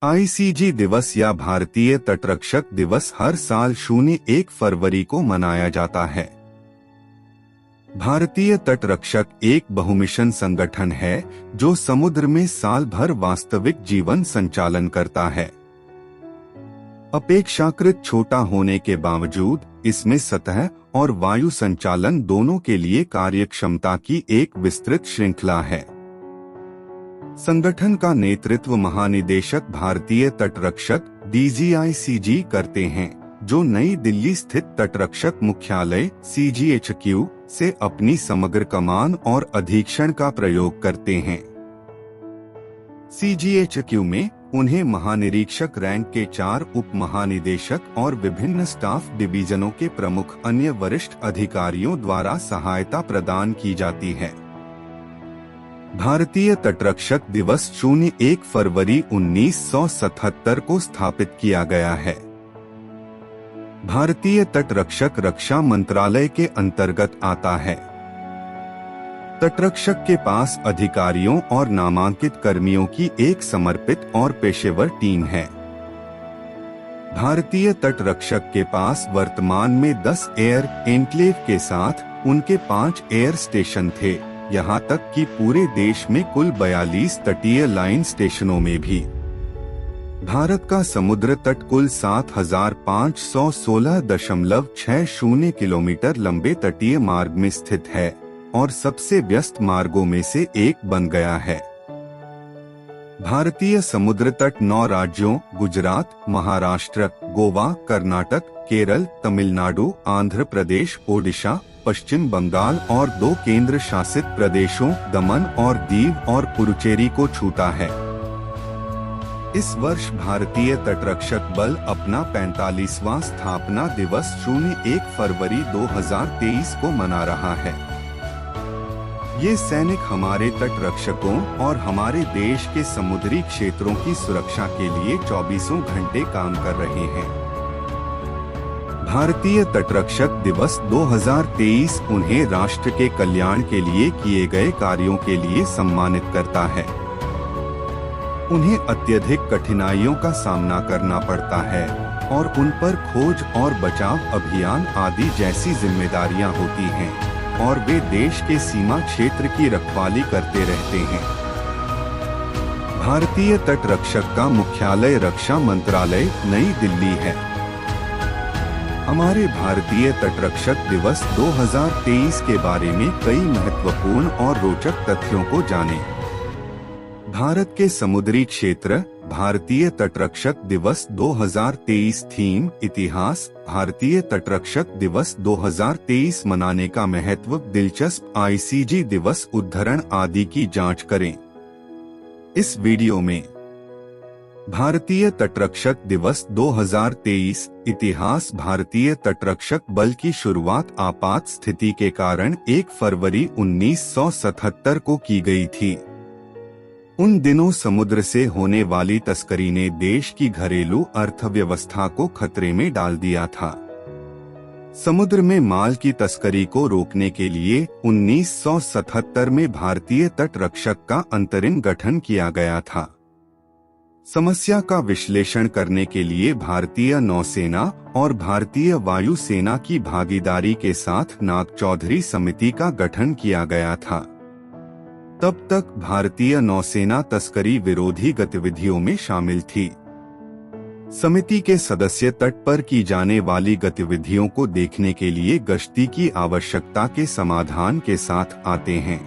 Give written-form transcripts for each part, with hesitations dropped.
ICG दिवस या भारतीय तटरक्षक दिवस हर साल 01 फरवरी को मनाया जाता है। भारतीय तटरक्षक एक बहुमिशन संगठन है जो समुद्र में साल भर वास्तविक जीवन संचालन करता है। अपेक्षाकृत छोटा होने के बावजूद इसमें सतह और वायु संचालन दोनों के लिए कार्यक्षमता की एक विस्तृत श्रृंखला है। संगठन का नेतृत्व महानिदेशक भारतीय तटरक्षक DGICG करते हैं, जो नई दिल्ली स्थित तटरक्षक मुख्यालय CGHQ से अपनी समग्र कमान और अधीक्षण का प्रयोग करते हैं। CGHQ में उन्हें महानिरीक्षक रैंक के 4 उप महानिदेशक और विभिन्न स्टाफ डिवीजनों के प्रमुख अन्य वरिष्ठ अधिकारियों द्वारा सहायता प्रदान की जाती है। भारतीय तटरक्षक दिवस 01 फरवरी 1977 को स्थापित किया गया है। भारतीय तटरक्षक रक्षा मंत्रालय के अंतर्गत आता है। तटरक्षक के पास अधिकारियों और नामांकित कर्मियों की एक समर्पित और पेशेवर टीम है। भारतीय तटरक्षक के पास वर्तमान में 10 एयर एन्क्लेव के साथ उनके 5 एयर स्टेशन थे, यहाँ तक कि पूरे देश में कुल 42 तटीय लाइन स्टेशनों में भी। भारत का समुद्र तट कुल 7516.60 किलोमीटर लंबे तटीय मार्ग में स्थित है और सबसे व्यस्त मार्गों में से एक बन गया है। भारतीय समुद्र तट 9 राज्यों गुजरात, महाराष्ट्र, गोवा, कर्नाटक, केरल, तमिलनाडु, आंध्र प्रदेश, ओडिशा, पश्चिम बंगाल और 2 केंद्र शासित प्रदेशों दमन और दीव और पुडुचेरी को छूता है। इस वर्ष भारतीय तटरक्षक बल अपना 45वां स्थापना दिवस 01 फरवरी 2023 को मना रहा है। ये सैनिक हमारे तटरक्षकों और हमारे देश के समुद्री क्षेत्रों की सुरक्षा के लिए 24 घंटे काम कर रहे हैं। भारतीय तटरक्षक दिवस 2023 उन्हें राष्ट्र के कल्याण के लिए किए गए कार्यों के लिए सम्मानित करता है। उन्हें अत्यधिक कठिनाइयों का सामना करना पड़ता है और उन पर खोज और बचाव अभियान आदि जैसी जिम्मेदारियां होती हैं और वे देश के सीमा क्षेत्र की रखवाली करते रहते हैं। भारतीय तटरक्षक का मुख्यालय रक्षा मंत्रालय नई दिल्ली है। हमारे भारतीय तटरक्षक दिवस 2023 के बारे में कई महत्वपूर्ण और रोचक तथ्यों को जानें। भारत के समुद्री क्षेत्र भारतीय तटरक्षक दिवस 2023 थीम इतिहास भारतीय तटरक्षक दिवस 2023 मनाने का महत्व दिलचस्प आईसीजी दिवस उद्धरण आदि की जांच करें। इस वीडियो में भारतीय तटरक्षक दिवस 2023 इतिहास भारतीय तटरक्षक बल की शुरुआत आपात स्थिति के कारण 1 फरवरी 1977 को की गई थी। उन दिनों समुद्र से होने वाली तस्करी ने देश की घरेलू अर्थव्यवस्था को खतरे में डाल दिया था। समुद्र में माल की तस्करी को रोकने के लिए 1977 में भारतीय तटरक्षक का अंतरिम गठन किया गया था। समस्या का विश्लेषण करने के लिए भारतीय नौसेना और भारतीय वायुसेना की भागीदारी के साथ नाग चौधरी समिति का गठन किया गया था। तब तक भारतीय नौसेना तस्करी विरोधी गतिविधियों में शामिल थी। समिति के सदस्य तट पर की जाने वाली गतिविधियों को देखने के लिए गश्ती की आवश्यकता के समाधान के साथ आते हैं।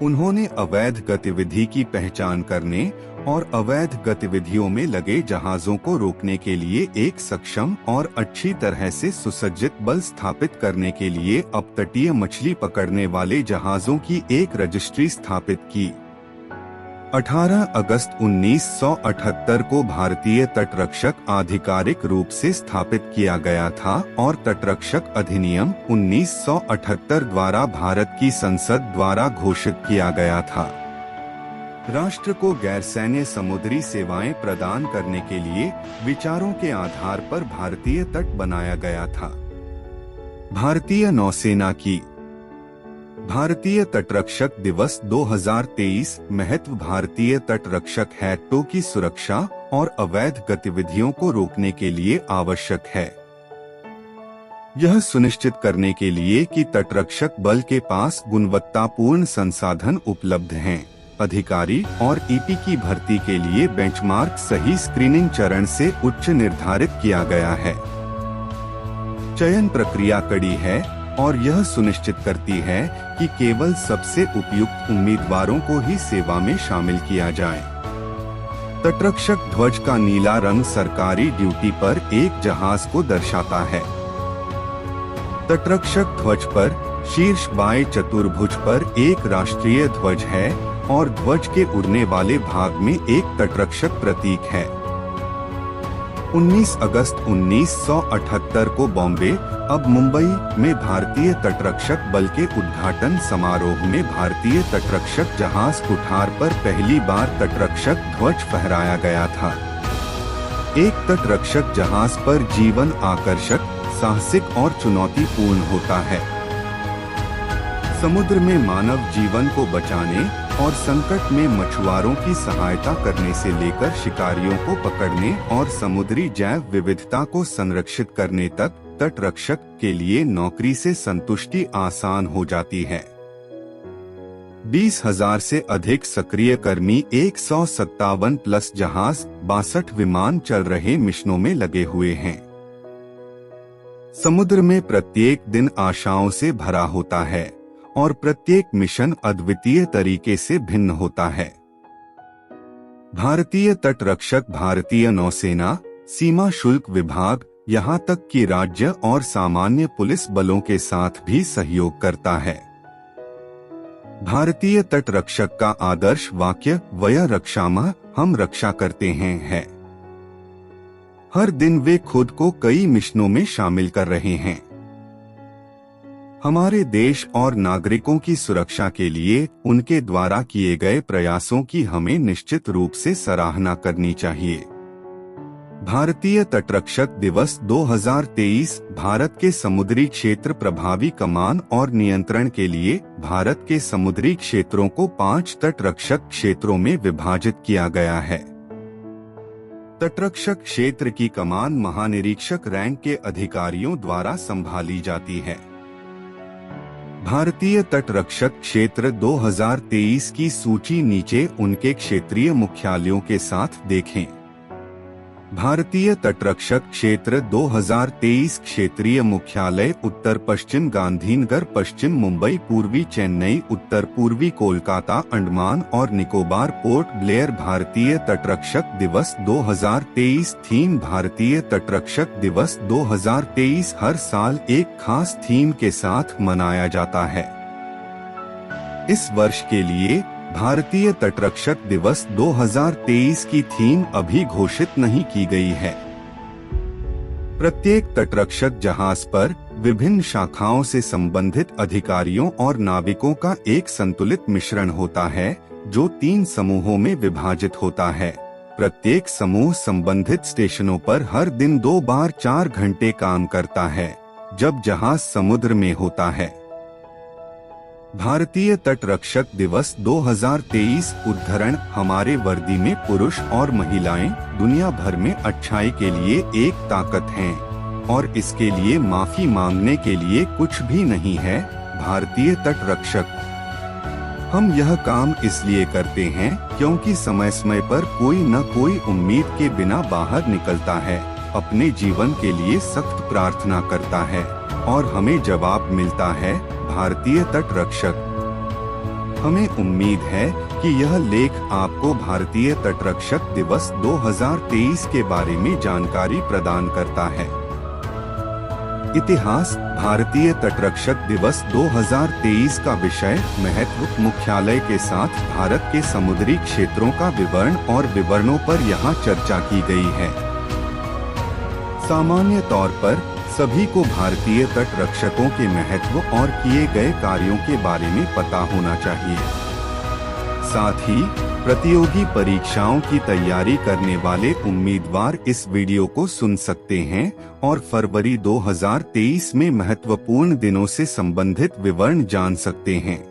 उन्होंने अवैध गतिविधि की पहचान करने और अवैध गतिविधियों में लगे जहाजों को रोकने के लिए एक सक्षम और अच्छी तरह से सुसज्जित बल स्थापित करने के लिए अपतटीय मछली पकड़ने वाले जहाजों की एक रजिस्ट्री स्थापित की। 18 अगस्त 1978 को भारतीय तटरक्षक आधिकारिक रूप से स्थापित किया गया था और तटरक्षक अधिनियम 1978 द्वारा भारत की संसद द्वारा घोषित किया गया था। राष्ट्र को गैरसैन्य समुद्री सेवाएं प्रदान करने के लिए विचारों के आधार पर भारतीय तट बनाया गया था। भारतीय नौसेना की भारतीय तटरक्षक दिवस 2023 महत्व। भारतीय तटरक्षक हैडों की सुरक्षा और अवैध गतिविधियों को रोकने के लिए आवश्यक है। यह सुनिश्चित करने के लिए कि तटरक्षक बल के पास गुणवत्तापूर्ण संसाधन उपलब्ध हैं। अधिकारी और ईपी की भर्ती के लिए बेंचमार्क सही स्क्रीनिंग चरण से उच्च निर्धारित किया गया है। चयन प्रक्रिया कड़ी है और यह सुनिश्चित करती है कि केवल सबसे उपयुक्त उम्मीदवारों को ही सेवा में शामिल किया जाए। तटरक्षक ध्वज का नीला रंग सरकारी ड्यूटी पर एक जहाज को दर्शाता है। तटरक्षक ध्वज पर शीर्ष बाएं चतुर्भुज पर एक राष्ट्रीय ध्वज है और ध्वज के उड़ने वाले भाग में एक तटरक्षक प्रतीक है। 19 अगस्त 1978 को बॉम्बे अब मुंबई में भारतीय तटरक्षक बल के उद्घाटन समारोह में भारतीय तटरक्षक जहाज कुठार पर पहली बार तटरक्षक ध्वज फहराया गया था। एक तटरक्षक जहाज पर जीवन आकर्षक, साहसिक और चुनौतीपूर्ण होता है। समुद्र में मानव जीवन को बचाने और संकट में मछुआरों की सहायता करने से लेकर शिकारियों को पकड़ने और समुद्री जैव विविधता को संरक्षित करने तक तटरक्षक के लिए नौकरी से संतुष्टि आसान हो जाती है। 20,000 से अधिक सक्रिय कर्मी 157 प्लस जहाज 62 विमान चल रहे मिशनों में लगे हुए हैं। समुद्र में प्रत्येक दिन आशाओं से भरा होता है और प्रत्येक मिशन अद्वितीय तरीके से भिन्न होता है। भारतीय तटरक्षक भारतीय नौसेना, सीमा शुल्क विभाग, यहाँ तक कि राज्य और सामान्य पुलिस बलों के साथ भी सहयोग करता है। भारतीय तटरक्षक का आदर्श वाक्य वयं रक्षामः, हम रक्षा करते हैं है। हर दिन वे खुद को कई मिशनों में शामिल कर रहे हैं। हमारे देश और नागरिकों की सुरक्षा के लिए उनके द्वारा किए गए प्रयासों की हमें निश्चित रूप से सराहना करनी चाहिए। भारतीय तटरक्षक दिवस 2023 भारत के समुद्री क्षेत्र प्रभावी कमान और नियंत्रण के लिए भारत के समुद्री क्षेत्रों को 5 तटरक्षक क्षेत्रों में विभाजित किया गया है। तटरक्षक क्षेत्र की कमान महानिरीक्षक रैंक के अधिकारियों द्वारा संभाली जाती है। भारतीय तटरक्षक क्षेत्र 2023 की सूची नीचे उनके क्षेत्रीय मुख्यालयों के साथ देखें। भारतीय तटरक्षक क्षेत्र 2023 क्षेत्रीय मुख्यालय उत्तर पश्चिम गांधीनगर, पश्चिम मुंबई, पूर्वी चेन्नई, उत्तर पूर्वी कोलकाता, अंडमान और निकोबार, पोर्ट ब्लेयर। भारतीय तटरक्षक दिवस 2023 थीम। भारतीय तटरक्षक दिवस 2023 हर साल एक खास थीम के साथ मनाया जाता है। इस वर्ष के लिए भारतीय तटरक्षक दिवस 2023 की थीम अभी घोषित नहीं की गई है। प्रत्येक तटरक्षक जहाज पर विभिन्न शाखाओं से संबंधित अधिकारियों और नाविकों का एक संतुलित मिश्रण होता है, जो 3 समूहों में विभाजित होता है। प्रत्येक समूह संबंधित स्टेशनों पर हर दिन 2 बार 4 घंटे काम करता है, जब जहाज समुद्र में होता है। भारतीय तटरक्षक दिवस 2023 उद्धरण। हमारे वर्दी में पुरुष और महिलाएं दुनिया भर में अच्छाई के लिए एक ताकत हैं और इसके लिए माफी मांगने के लिए कुछ भी नहीं है। भारतीय तटरक्षक। हम यह काम इसलिए करते हैं क्योंकि समय समय पर कोई न कोई उम्मीद के बिना बाहर निकलता है, अपने जीवन के लिए सख्त प्रार्थना करता है और हमें जवाब मिलता है। भारतीय तटरक्षक। हमें उम्मीद है कि यह लेख आपको भारतीय तटरक्षक दिवस 2023 के बारे में जानकारी प्रदान करता है। इतिहास। भारतीय तटरक्षक दिवस 2023 का विषय महत्व। मुख्यालय के साथ भारत के समुद्री क्षेत्रों का विवरण और विवरणों पर यहाँ चर्चा की गई है। सामान्य तौर पर सभी को भारतीय तटरक्षकों के महत्व और किए गए कार्यों के बारे में पता होना चाहिए। साथ ही प्रतियोगी परीक्षाओं की तैयारी करने वाले उम्मीदवार इस वीडियो को सुन सकते हैं और फरवरी 2023 में महत्वपूर्ण दिनों से संबंधित विवरण जान सकते हैं।